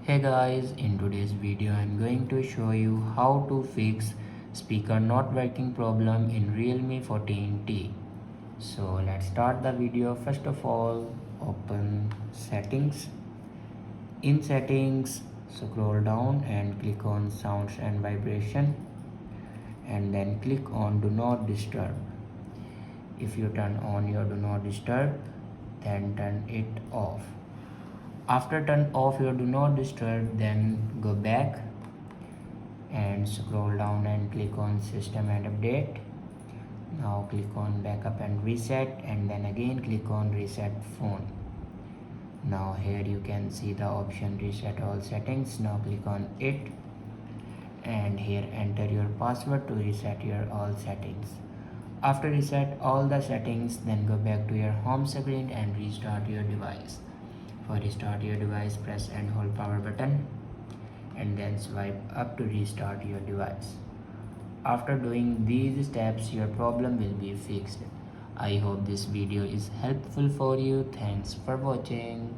Hey guys, in today's video I'm going to show you how to fix speaker not working problem in Realme 14T. So let's start the video. First of all, open settings. In settings, scroll down and click on sounds and vibration, and then click on do not disturb. If you turn on your do not disturb, then turn it off. After turn off your do not disturb, then go back and scroll down and click on system and update. Now click on backup and reset, and then again click on reset phone. Now here you can see the option reset all settings. Now click on it, and here enter your password to reset your all settings. After reset all the settings, then go back to your home screen and restart your device. For restart your device, press and hold power button and then swipe up to restart your device. After doing these steps, your problem will be fixed. I hope this video is helpful for you. Thanks for watching.